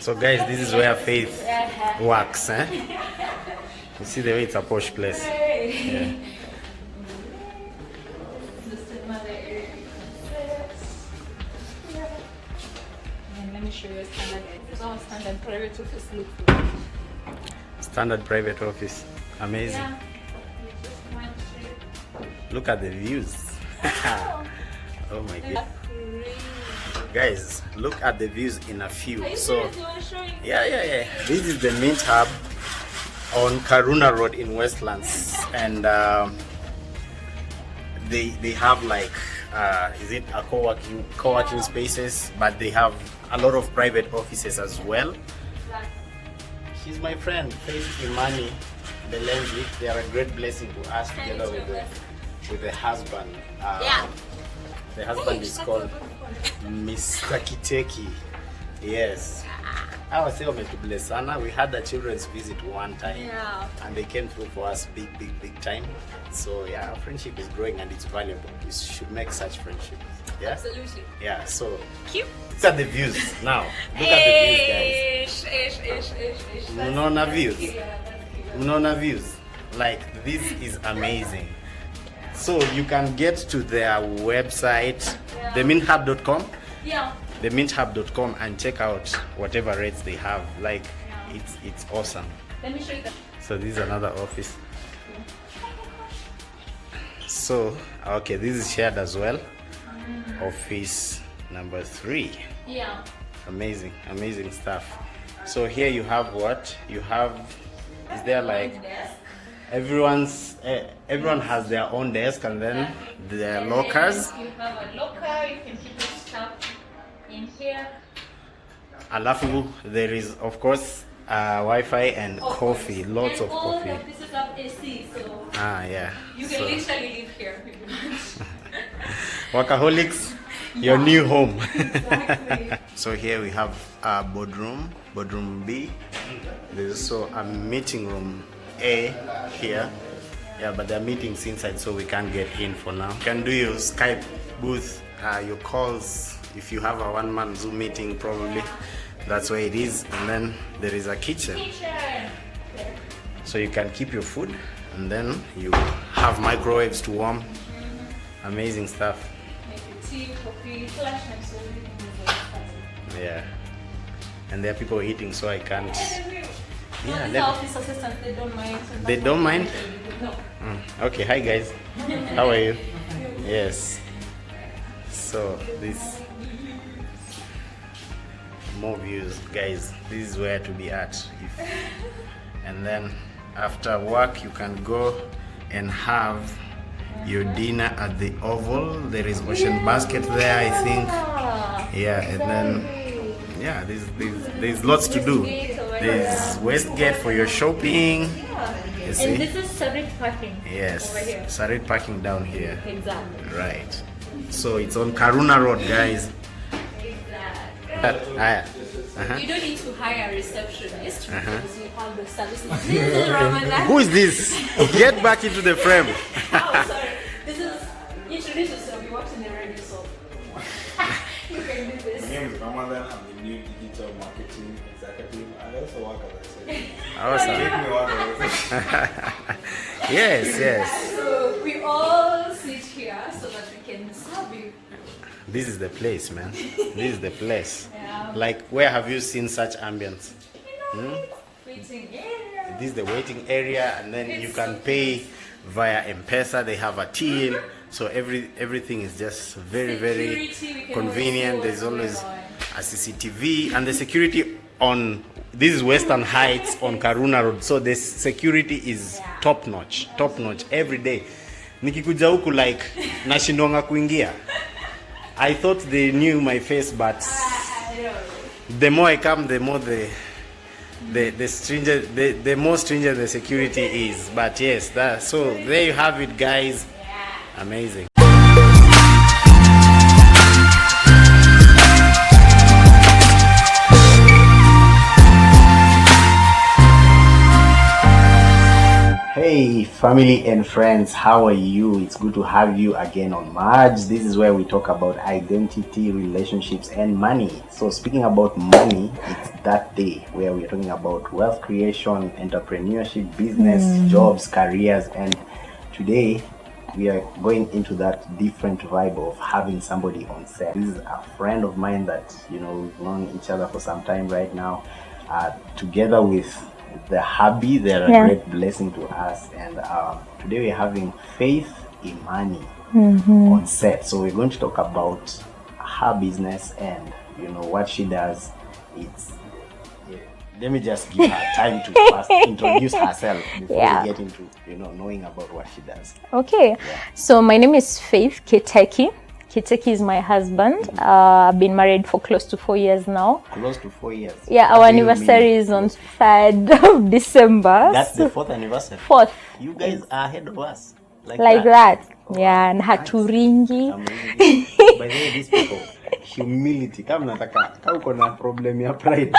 So guys, this is where Faith works, eh? You see the way it's a posh place. Yeah. Let me show you a standard private office look. Standard private office. Amazing. Yeah. Look at the views. Oh my god. Guys, look at the views in a few. So yeah. This is the Mint Hub on Karuna Road in Westlands, and they have like is it a co-working spaces, but they have a lot of private offices as well. She's my friend, Faith Imani Kiteki. They are a great blessing to us together with the husband. The husband is called Mr. Kiteki. Yes. I was saying to bless Anna. We had the children's visit one time, and they came through for us big time. So yeah, our friendship is growing and it's valuable. We should make such friendships. Yeah? Absolutely. Yeah. So cute. Look at the views now. Look at the views, guys. Mnona views. Like, this is amazing. So you can get to their website, theminthub.com. Yeah. Theminthub.com, and check out whatever rates they have. Like, it's awesome. Let me show you that. So this is another office. So okay, this is shared as well. Office number 3. Yeah. Amazing stuff. So here you have what? You have, is there like everyone has their own desk, and then their lockers. You have a locker, you can keep your stuff in here. Alafu, there is of course Wi-Fi and coffee, lots of coffee. And all the pieces have AC, so yeah. You can literally live here if you want. Workaholics, your new home. Exactly. So here we have a boardroom B. There's also a meeting room A here. Yeah, but they're meetings inside, so we can't get in for now. You can do your Skype booth, your calls. If you have a one-man Zoom meeting, probably that's where it is. And then there is a kitchen, so you can keep your food, and then you have microwaves to warm. Amazing stuff. Tea, coffee, yeah. And there are people eating, so I can't. Yeah, these office assistants, they don't mind. So they don't mind? No. Okay, hi guys. How are you? Yes. So this more views, guys. This is where to be at. And then after work, you can go and have your dinner at the Oval. There is Ocean Basket there, I think. Yeah, and then yeah, there's lots to do. There's Westgate for your shopping. You see? And this is Sarit parking. Yes, over here. Sarit parking down here. Exactly. Right. So it's on Karuna Road, guys. Exactly. You don't need to hire a receptionist because you have the services. This is Ramadan. Who is this? Get back into the frame. Oh, sorry. This is, introduce yourself. You work in the radio, so you can do this. My name is Ramadan. I'm the new digital marketing executive. I also work as I said. Yes. So we all sit here so that we can serve you. This is the place, man. This is the place. Yeah. Like, where have you seen such ambience? Waiting area. This is the waiting area, and then you can pay via M-Pesa. They have a till, so everything is just very convenient. There's always a CCTV, and the security on this is Western Heights on Karuna Road, so the security is top notch every day. Nikikuja huku like nashindonga kuingia. I thought they knew my face, but the more I come, the more the more stringent the security is. But yes, so there you have it, guys. Amazing. Hey Family and friends, how are you? It's good to have you again on Merge. This is where we talk about identity, relationships, and money. So speaking about money, it's that day where we're talking about wealth creation, entrepreneurship, business, jobs, careers, and today we are going into that different vibe of having somebody on set. This is a friend of mine that, we've known each other for some time right now. Together with the hubby, they're a great blessing to us, and today we're having Faith Imani on set. So we're going to talk about her business and what she does. Let me just give her time to first introduce herself before we get into knowing about what she does. Okay, so my name is Faith Kiteki. Kiteki is my husband. I've been married for close to 4 years now. Close to 4 years. Yeah, our anniversary is on 3rd of December. That's the 4th anniversary. 4th. You guys are ahead of us. Like that. Oh, yeah, and haturingi. By the way, these people, humility. Kama nataka, kama uko na problem ya pride.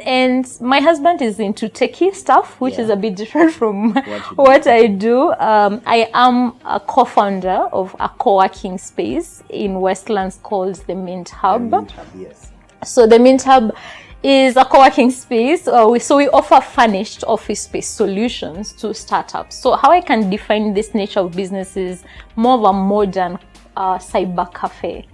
And my husband is into techie stuff, which is a bit different from what I do. I am a co-founder of a co-working space in Westlands called the Mint Hub. The Mint Hub, yes. So the Mint Hub is a co-working space. So we offer furnished office space solutions to startups. So how I can define this nature of business is more of a modern cyber cafe.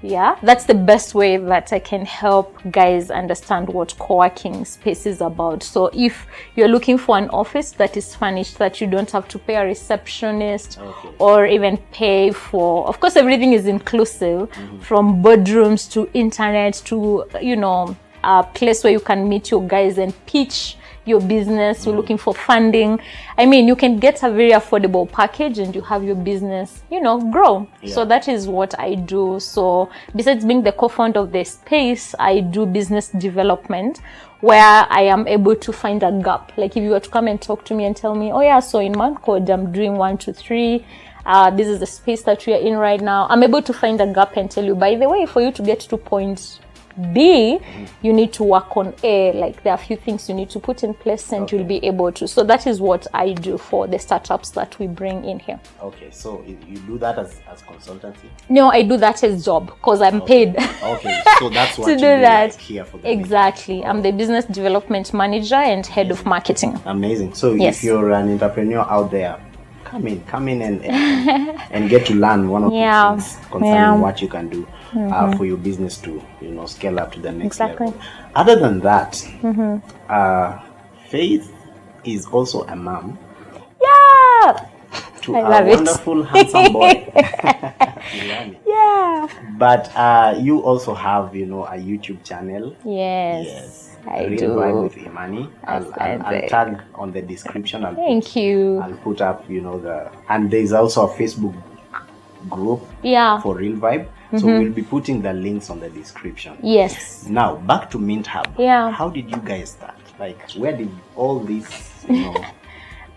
Yeah, that's the best way that I can help guys understand what co-working space is about. So if you're looking for an office that is furnished, that you don't have to pay a receptionist or even pay for, of course, everything is inclusive, from boardrooms to internet to, a place where you can meet your guys and pitch your business. You're looking for funding. I mean, you can get a very affordable package and you have your business, grow. So that is what I do. So besides being the co-founder of the space, I do business development where I am able to find a gap. Like if you were to come and talk to me and tell me, so in Mancode, I'm doing 1, 2, 3. This is the space that we are in right now. I'm able to find a gap and tell you, by the way, for you to get to point B, you need to work on A. Like there are a few things you need to put in place and you'll be able to. So that is what I do for the startups that we bring in here. Okay, so you do that as consultancy? No, I do that as job because I'm paid. Okay, so that's what to you do that. Like here for the exactly. I'm the business development manager and head of marketing. Amazing. So if you're an entrepreneur out there, come in and get to learn one of the things concerning what you can do for your business to scale up to the next level. Other than that, Faith is also a mom. Yeah. To a wonderful, handsome boy. Yeah. But you also have a YouTube channel. Yes. I Real do. Vibe with Imani. I'll tag on the description. Thank you. I'll put up, and there's also a Facebook group for Real Vibe. So we'll be putting the links on the description. Yes. Now back to Mint Hub. Yeah. How did you guys start? Like, where did all this,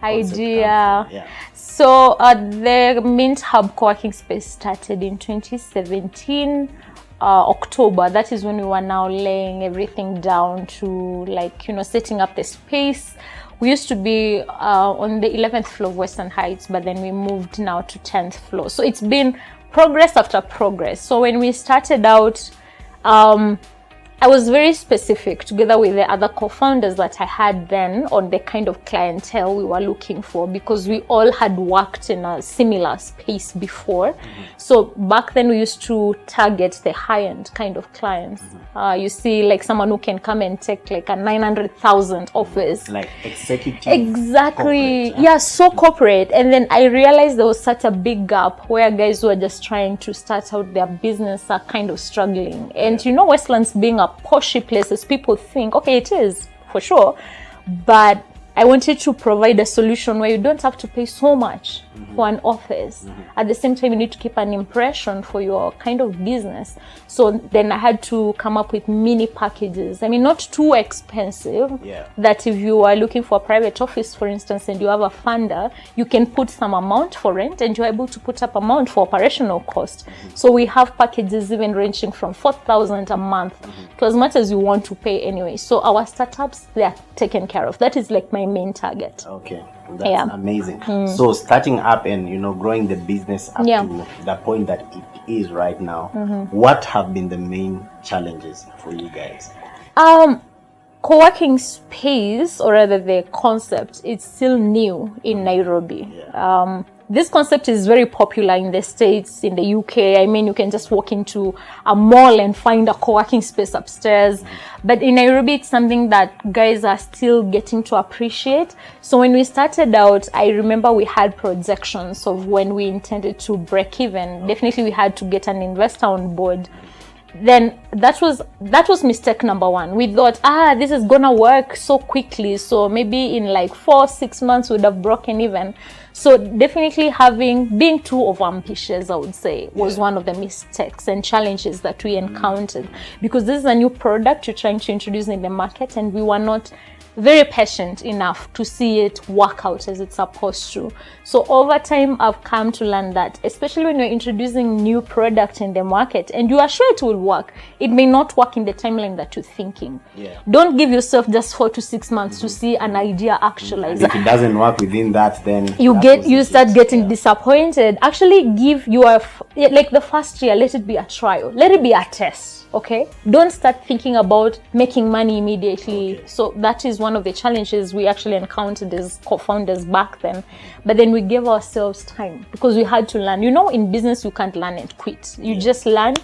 idea? Yeah. So the Mint Hub co-working space started in 2017. October. That is when we were now laying everything down to setting up the space. We used to be on the 11th floor of Western Heights, but then we moved now to 10th floor. So it's been progress after progress. So when we started out, I was very specific together with the other co-founders that I had then on the kind of clientele we were looking for, because we all had worked in a similar space before. So back then we used to target the high-end kind of clients. You see, like someone who can come and take like a 900,000 office. Like executive. Exactly. Corporate, yeah, so corporate. And then I realized there was such a big gap where guys who are just trying to start out their business are kind of struggling. And Westlands being a poshy places, people think, okay, it is for sure, but I wanted to provide a solution where you don't have to pay so much for an office. At the same time, you need to keep an impression for your kind of business. So then I had to come up with mini packages. I mean, not too expensive, that if you are looking for a private office, for instance, and you have a funder, you can put some amount for rent and you're able to put up amount for operational cost. So we have packages even ranging from 4,000 a month to as much as you want to pay anyway. So our startups, they are taken care of. That is like my main target. Okay. That's amazing. So starting up and growing the business up to the point that it is right now, what have been the main challenges for you guys? Co-working space, or rather the concept, it's still new in Nairobi. This concept is very popular in the States, in the UK. I mean, you can just walk into a mall and find a co-working space upstairs. But in Nairobi, it's something that guys are still getting to appreciate. So when we started out, I remember we had projections of when we intended to break even. Definitely, we had to get an investor on board. Then that was mistake number one. We thought, this is gonna work so quickly, so maybe in like 4-6 months we'd have broken even. So definitely being too overambitious, I would say, was one of the mistakes and challenges that we encountered, because this is a new product you're trying to introduce in the market, and we were not very patient enough to see it work out as it's supposed to. So over time, I've come to learn that, especially when you're introducing new product in the market and you are sure it will work, it may not work in the timeline that you're thinking. Don't give yourself just 4 to 6 months to see an idea actualize. If it doesn't work within that, then you start getting disappointed. Actually, give your like the first year, let it be a trial, let it be a test. Okay, don't start thinking about making money immediately. So that is one of the challenges we actually encountered as co-founders back then. But then we gave ourselves time, because we had to learn. In business, you can't learn and quit. You just learn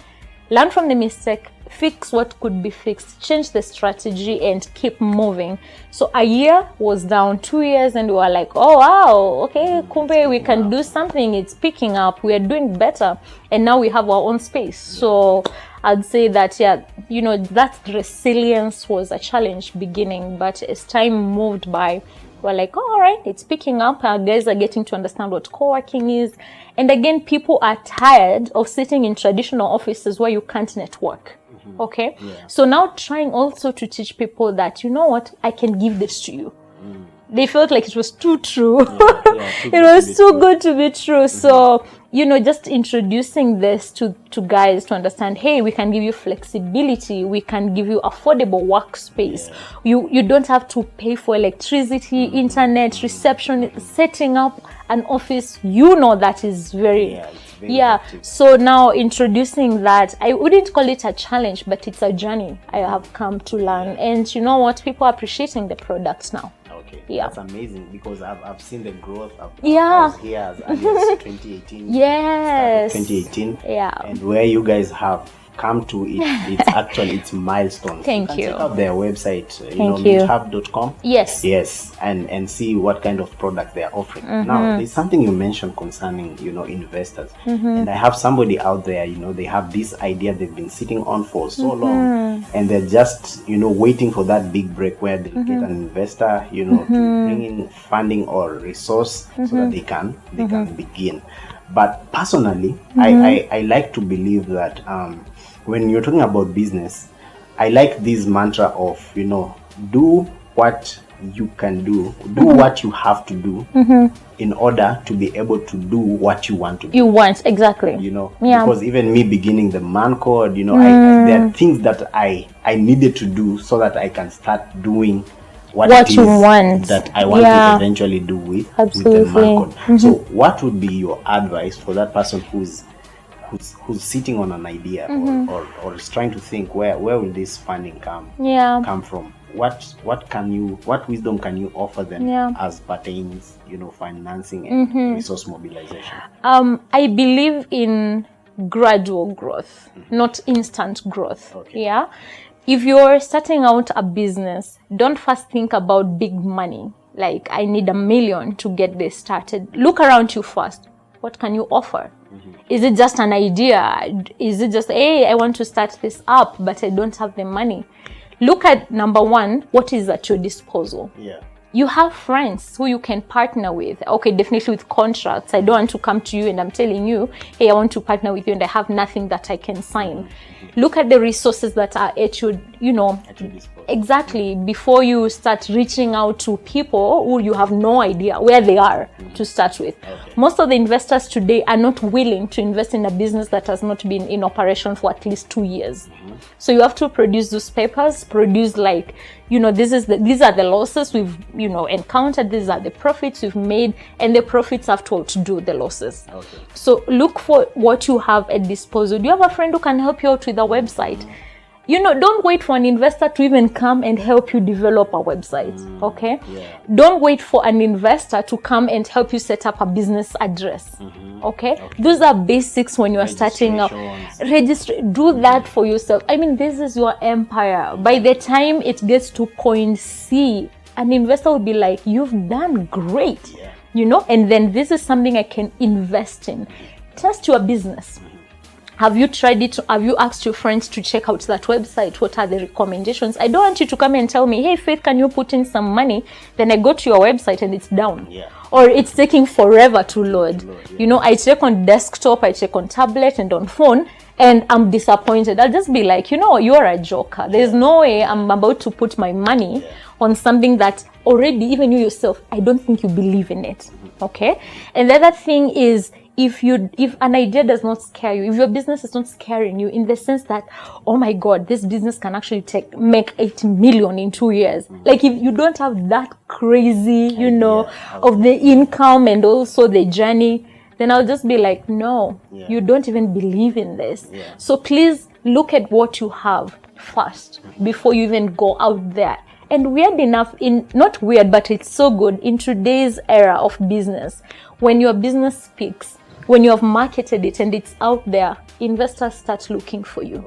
from the mistake, fix what could be fixed, change the strategy, and keep moving. So a year was down, 2 years, and we were like, oh wow, okay, kumbe, we can do something. It's picking up. We are doing better, and now we have our own space. So I'd say that, that resilience was a challenge beginning, but as time moved by, we're like, all right, it's picking up. Our guys are getting to understand what co-working is. And again, people are tired of sitting in traditional offices where you can't network. Okay? So now trying also to teach people that, I can give this to you. They felt like it was too true. It was too good to be true. So, just introducing this to guys to understand, hey, we can give you flexibility. We can give you affordable workspace. You don't have to pay for electricity, internet, reception, setting up an office. That is very... So now introducing that, I wouldn't call it a challenge, but it's a journey I have come to learn. And you know what? People are appreciating the products now. That's amazing, because I've seen the growth. I was here as early as 2018. 2018. And where you guys have come to, it's milestones. Thank you. Check out their website, meethub.com. Yes, and see what kind of product they are offering. Now, there's something you mentioned concerning investors, and I have somebody out there, they have this idea they've been sitting on for so long, and they're just waiting for that big break where they get an investor, to bring in funding or resource so that they can begin. But personally, I like to believe that when you're talking about business, I like this mantra of, do what you can do what you have to do in order to be able to do what you want to do. Exactly. Because even me beginning the man code, there are things that I needed to do so that I can start doing what you want, that I want to eventually do with the man code. So what would be your advice for that person who's sitting on an idea or is trying to think where will this funding come from? What wisdom can you offer them as pertains financing and resource mobilization? I believe in gradual growth, not instant growth. If you're starting out a business, don't first think about big money, like I need $1 million to get this started. Look around you first. What can you offer? Is it just an idea? Is it just, hey, I want to start this up, but I don't have the money? Look at number one, what is at your disposal? You have friends who you can partner with. Okay, definitely with contracts. I don't want to come to you and I'm telling you, hey, I want to partner with you and I have nothing that I can sign. Look at the resources that are at your, exactly, before you start reaching out to people who you have no idea where they are to start with. Most of the investors today are not willing to invest in a business that has not been in operation for at least 2 years. So you have to produce those papers, produce like, these are the losses we've, encountered, these are the profits we've made, and the profits have to outdo the losses. So look for what you have at disposal. Do you have a friend who can help you out with a website? Don't wait for an investor to even come and help you develop a website, okay? Don't wait for an investor to come and help you set up a business address, okay? Those are basics when you are starting out. Do that for yourself. I mean, this is your empire. By the time it gets to point C, an investor will be like, you've done great, and then this is something I can invest in. Test your business. Have you tried it? Have you asked your friends to check out that website? What are the recommendations? I don't want you to come and tell me, hey, Faith, can you put in some money? Then I go to your website and it's down. Or it's taking forever to load. I check on desktop, I check on tablet and on phone, and I'm disappointed. I'll just be like, you're a joker. There's no way I'm about to put my money on something that already, even you yourself, I don't think you believe in it. Okay? And the other thing is, if an idea does not scare you, if your business is not scaring you in the sense that, oh my God, this business can actually make 8 million in 2 years. Like if you don't have that crazy, of the income and also the journey, then I'll just be like, no, you don't even believe in this. So please look at what you have first before you even go out there. And weird enough, not weird, but it's so good in today's era of business, when your business speaks, when you have marketed it and it's out there, investors start looking for you.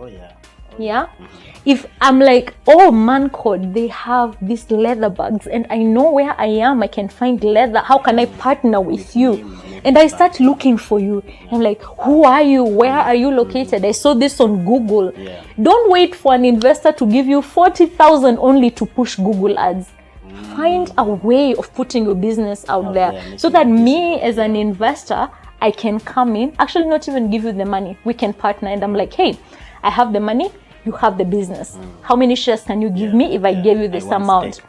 If I'm like, oh, Mancode, they have these leather bags and I know where I am, I can find leather. How can I partner with you? And I start looking for you. I'm like, who are you? Where are you located? I saw this on Google. Don't wait for an investor to give you 40,000 only to push Google ads. Find a way of putting your business out there so that me as an investor, I can come in, actually not even give you the money. We can partner and I'm like, hey, I have the money, you have the business. How many shares can you give me if I gave you this amount?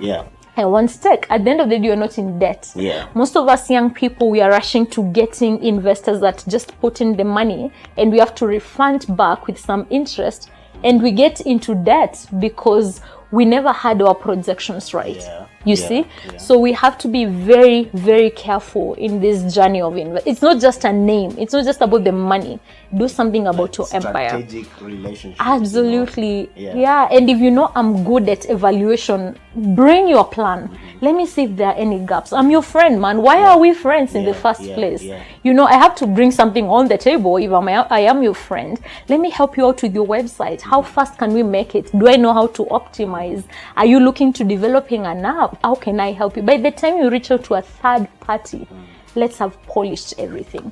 And one stake. At the end of the day, you're not in debt. Most of us young people, we are rushing to getting investors that just put in the money and we have to refund back with some interest, and we get into debt because we never had our projections right. You see? So we have to be very, very careful in this journey of investment. It's not just a name. It's not just about the money. Do something about your empire. Strategic relationship. Absolutely. And if I'm good at evaluation, bring your plan. Let me see if there are any gaps. I'm your friend, man. Why are we friends in the first place? I have to bring something on the table. If I am your friend, let me help you out with your website. How fast can we make it? Do I know how to optimize? Are you looking to developing an app? How can I help you? By the time you reach out to a third party, let's have polished everything.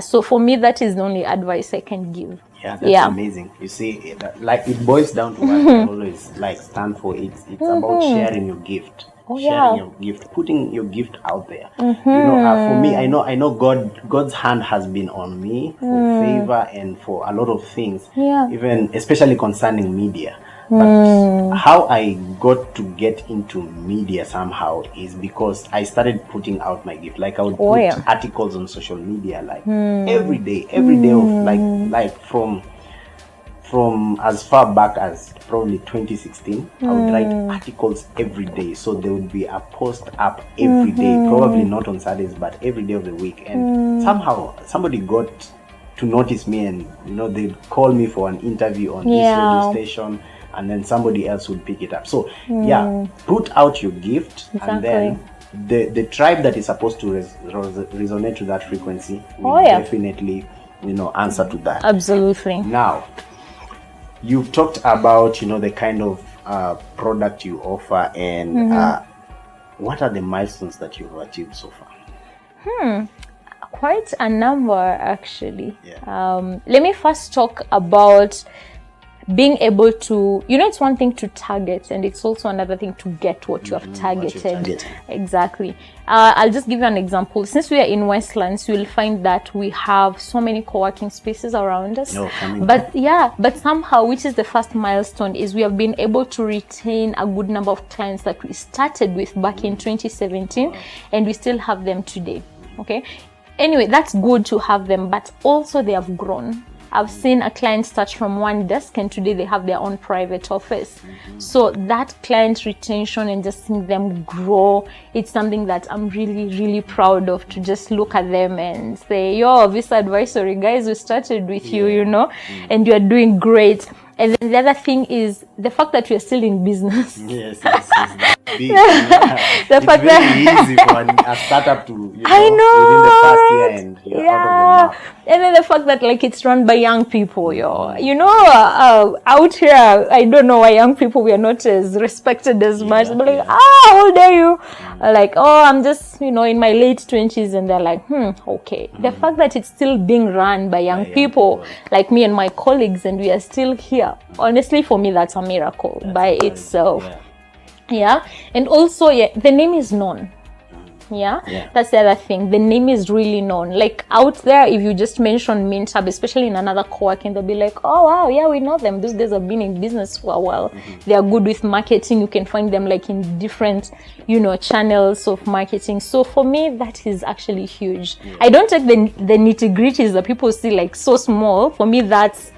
So for me, that is the only advice I can give. That's amazing. You see, it boils down to what I always stand for. It's about sharing your gift. Sharing your gift, putting your gift out there. For me, I know God's hand has been on me for favor and for a lot of things, even especially concerning media. But how I got to get into media somehow is because I started putting out my gift. Like I would put articles on social media every day of from as far back as probably 2016. I would write articles every day. So there would be a post up every day, probably not on Saturdays, but every day of the week. And somehow somebody got to notice me and they'd call me for an interview on this radio station. And then somebody else would pick it up. So put out your gift, and then the tribe that is supposed to resonate to that frequency will definitely answer to that. Absolutely. Now, you've talked about the kind of product you offer, and what are the milestones that you've achieved so far? Quite a number, actually. Let me first talk about being able to, it's one thing to target, and it's also another thing to get what you have targeted. Exactly. I'll just give you an example. Since we are in Westlands, you'll find that we have so many co-working spaces around us. But somehow, which is the first milestone, is we have been able to retain a good number of clients that we started with back in 2017, and we still have them today. Okay. Anyway, that's good to have them, but also they have grown. I've seen a client start from one desk, and today they have their own private office. So that client retention and just seeing them grow, it's something that I'm really, really proud of, to just look at them and say, yo, Visa Advisory guys, we started with you, and you're doing great. And then the other thing is the fact that we're still in business. Yes. Big, the fact that easy for a startup to, within the first year, and you're out of the map. And then the fact that it's run by young people, out here, I don't know why young people, we are not as respected as much. But how old are you? I'm just, in my late 20s, and they're like, okay. The fact that it's still being run by young people, like me and my colleagues, and we are still here. Honestly, for me, that's a miracle by itself. And also, the name is known. That's the other thing. The name is really known. Out there, if you just mention Mint Hub, especially in another co-working, they'll be like, oh wow, yeah, we know them. Those guys have been in business for a while. They are good with marketing. You can find them in different, channels of marketing. So for me, that is actually huge. I don't take the nitty-gritties that people see so small. For me, that's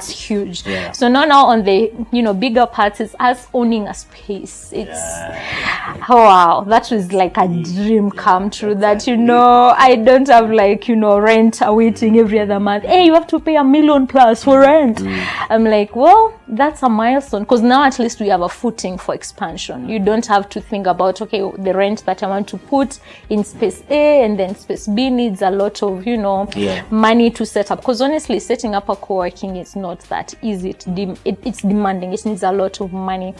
huge. So now on the bigger parts, it's us owning a space. It's wow, that was a dream come true. That I don't have rent awaiting every other month. Hey, you have to pay $1 million plus for rent. I'm like, well, that's a milestone, because now at least we have a footing for expansion. You don't have to think about, okay, the rent that I want to put in space A and then space B needs a lot of money to set up, because honestly, setting up a co-working is not that easy. It's demanding. It needs a lot of money.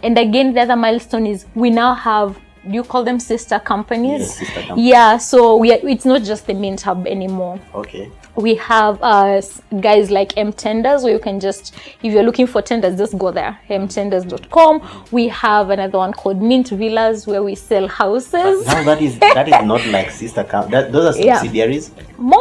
And again, the other milestone is we now have, do you call them sister companies? Yes, sister companies. So it's not just the Mint Hub anymore. Okay. We have guys like M-Tenders, where you can just, if you're looking for tenders, just go there, mtenders.com. We have another one called Mint Villas, where we sell houses. But now that is not like sister companies. Those are subsidiaries. More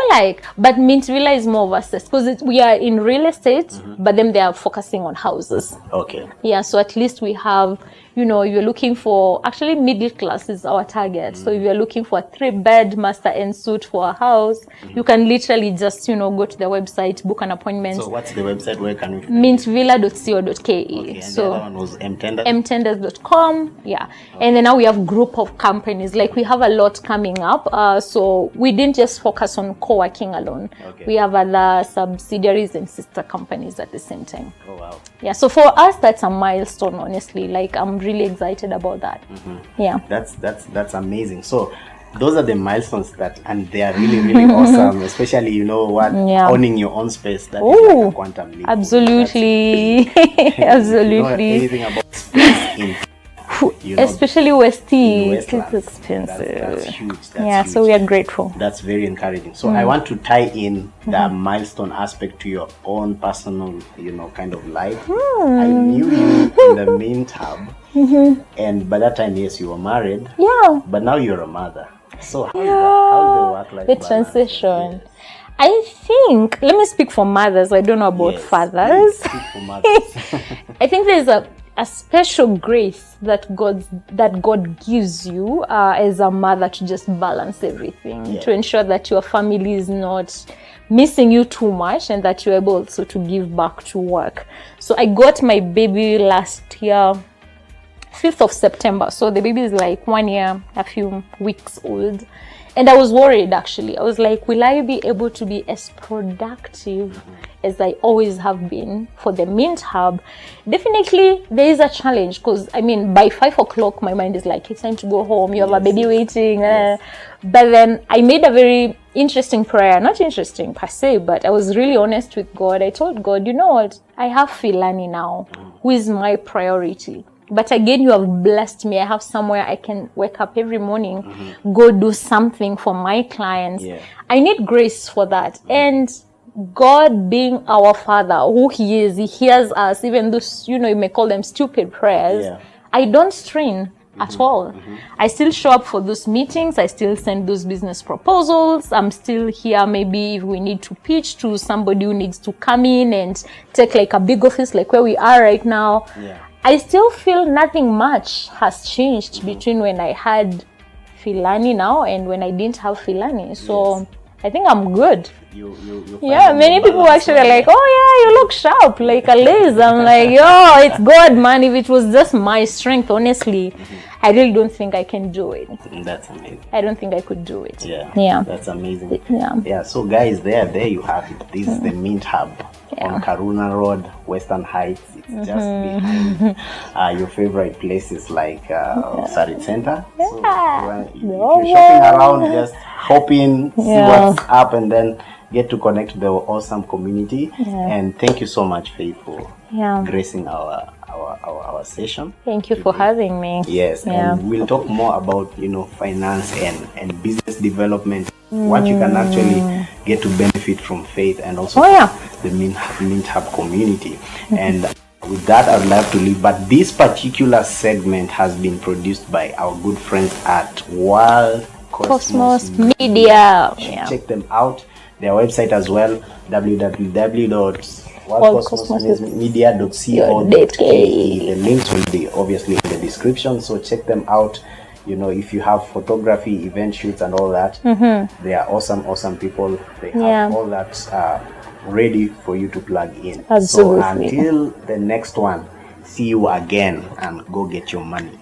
but Mint Villa is more of a set, because we are in real estate, but then they are focusing on houses. Okay. So at least we have, you're looking for, actually middle class is our target. So if you're looking for a 3-bed master en suite for a house, you can literally just, go to the website, book an appointment. So what's the website? Where can we? Mintvilla.co.ke. Okay, and the other one was M-Tenders? mtenders.com. And then now we have group of companies. We have a lot coming up. So we didn't just focus on co-working alone. We have other subsidiaries and sister companies at the same time. Oh wow. So for us, that's a milestone, honestly. I'm really excited about that. That's amazing. So those are the milestones and they are really, really awesome, especially owning your own space. That is like a quantum leap. Absolutely. Absolutely. Anything about space in especially West East, it's expensive. That's huge. That's huge. So we are grateful. That's very encouraging. So I want to tie in the milestone aspect to your own personal, kind of life. I knew you in the Mint Hub, and by that time, yes, you were married. But now you're a mother. So how's the work-life balance? Transition. Yes. I think, let me speak for mothers. I don't know about fathers. Speak for mothers. I think there's a special grace that God gives you as a mother to just balance everything, to ensure that your family is not missing you too much, and that you're able also to give back to work. So I got my baby last year, 5th of September. So the baby is 1 year, a few weeks old. And I was worried, actually. I was like, will I be able to be as productive as I always have been for the Mint Hub? Definitely, there is a challenge, because, by 5 o'clock, my mind is like, it's time to go home. You have a baby waiting. But then I made a very interesting prayer. Not interesting per se, but I was really honest with God. I told God, you know what? I have Filani now, who is my priority. But again, you have blessed me. I have somewhere I can wake up every morning, go do something for my clients. I need grace for that. And God being our Father, who He is, He hears us, even those, you may call them stupid prayers. Yeah. I don't strain at all. I still show up for those meetings. I still send those business proposals. I'm still here. Maybe if we need to pitch to somebody who needs to come in and take like a big office, like where we are right now. Yeah. I still feel nothing much has changed between when I had Filani now and when I didn't have Filani. So yes. I think I'm good. You yeah, many people actually are like, oh yeah, you look sharp, like a laser. I'm like, yo, it's God, man. If it was just my strength, honestly, I really don't think I can do it. That's amazing. I don't think I could do it. Yeah. That's amazing. Yeah. So guys, there you have it. This is the Mint Hub on Karuna Road, Western Heights. It's just behind your favorite places like Sarit Center. So if you're shopping around, just hop in, see what's up, and then get to connect to the awesome community. And thank you so much, Faith, for gracing our session. Thank you for having me. Yes, and we'll talk more about finance and business development, what you can actually get to benefit from Faith, and also the Mint Hub community. And with that, I'd love to leave. But this particular segment has been produced by our good friends at World Cosmos Media. Check them out. Their website as well, www.worldcosmosmedia.co.ke. The links will be obviously in the description, so check them out. If you have photography, event shoots, and all that, they are awesome people. They have all that ready for you to plug in. Absolutely. So until the next one, see you again, and go get your money.